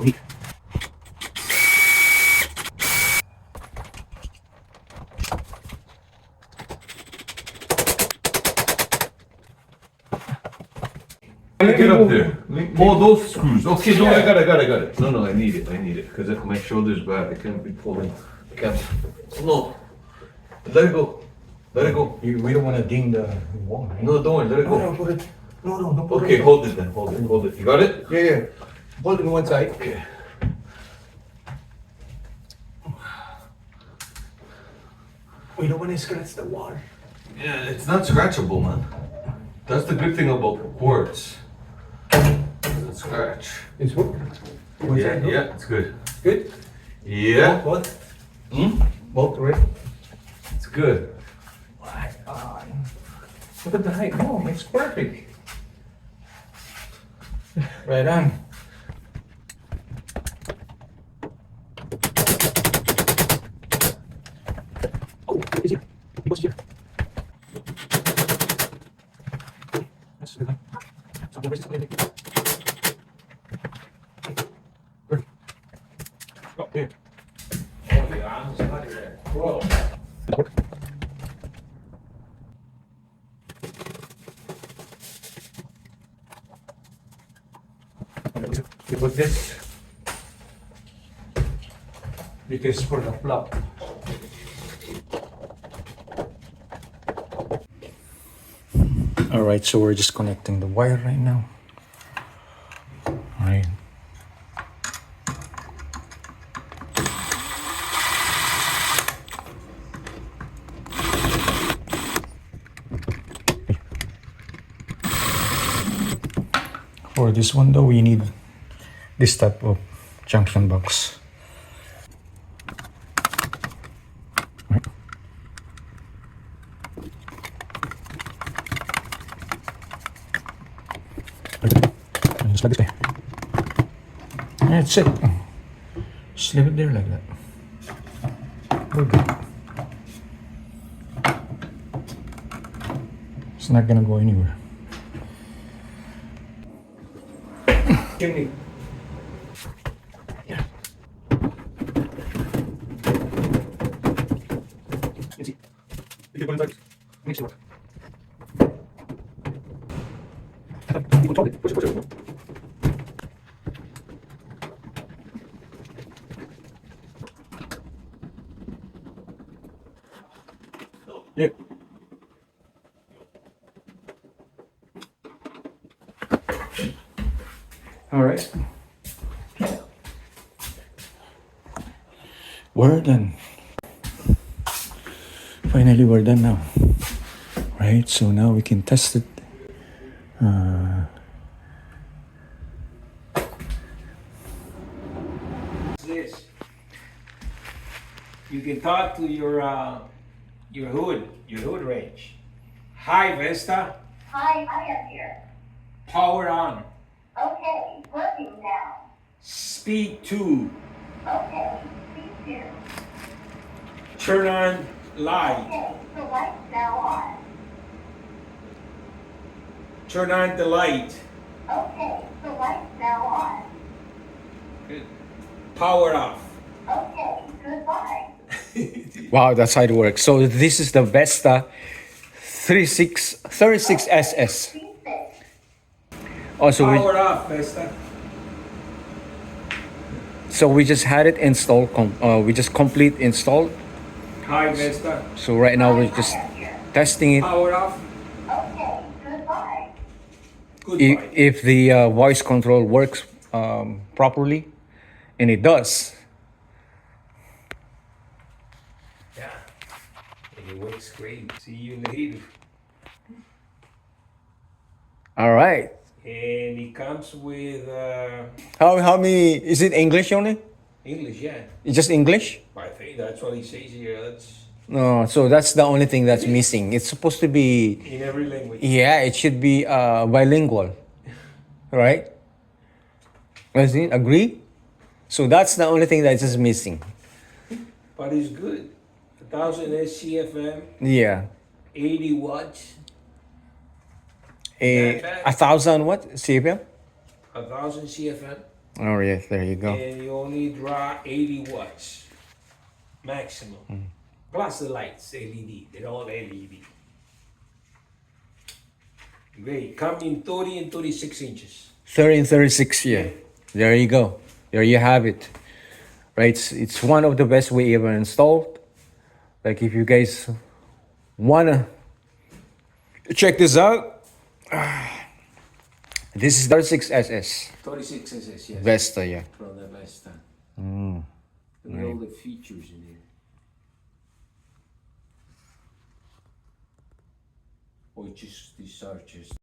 Get up there. Oh, those screws. Okay, no, I got it. No, I need it. Because if my shoulder's bad, I can't be pulling. I can't. No. Let it go. We don't want to ding the wall. Right? No, don't worry, let it go. No, put it. No, don't put Okay, it. hold it then. Hold it. You got it? Yeah. Hold it on one side. Okay. We don't want to scratch the wall. Yeah, it's not scratchable, man. That's the good thing about quartz. Doesn't scratch. It's what? Yeah, it's good. Good? Yeah. What? Both right? It's good. Right on. Look at the height. Oh, it's perfect. Right on. Oh, is it? What's here? That's good. Something racist. Perfect. Oh, here. Oh, the arms out of there. Whoa. You put this because for the plug. All right, so we're just connecting the wire right now. All right. For this one though, we need this type of junction box. Right. Just like this way. That's it. Just leave it there like that. We're good. It's not gonna go anywhere. Give me. Yeah. Easy. You can mix it. Control it. Push it. Yeah. All right. We're done. Finally, we're done now. Right, so now we can test it. This. You can talk to your hood range. Hi, Vesta. Hi, I am here. Power on. Okay, working now. Speed 2. Okay, speak two. Turn on light. Okay, the light's now on. Turn on the light. Okay, the light's now on. Good. Power off. Okay, goodbye. Wow, that's how it works. So this is the VESTA 36SS. Speak six. Also, Power off, Vesta. we just had it installed. We just complete installed. Hi, Vesta. So right now we're just testing it. Power off. Okay, goodbye. Goodbye. If the voice control works properly, and it does. Yeah. It works great. See you later. All right. And it comes with How many? Is it English only? English, yeah. It's just English? I think that's what he says here. That's No. So that's the only thing that's missing. It's supposed to be. in every language. Yeah, it should be bilingual, right? Does it agree? So that's the only thing that's just missing. But it's good. 1000 SCFM, Yeah. 80 watts, A 1,000 what? CFM? 1000 CFM. Oh yes, there you go. And you only draw 80 watts maximum. Plus the lights, LED. They're all LED. Great. Come in 30 and 36 inches. 30 and 36, yeah. There you go. There you have it. Right, it's one of the best we ever installed. Like if you guys wanna check this out, this is 36SS 36 inches, yes. Vesta, yeah. From the VESTA. Look at all the features in it. Or just discharges.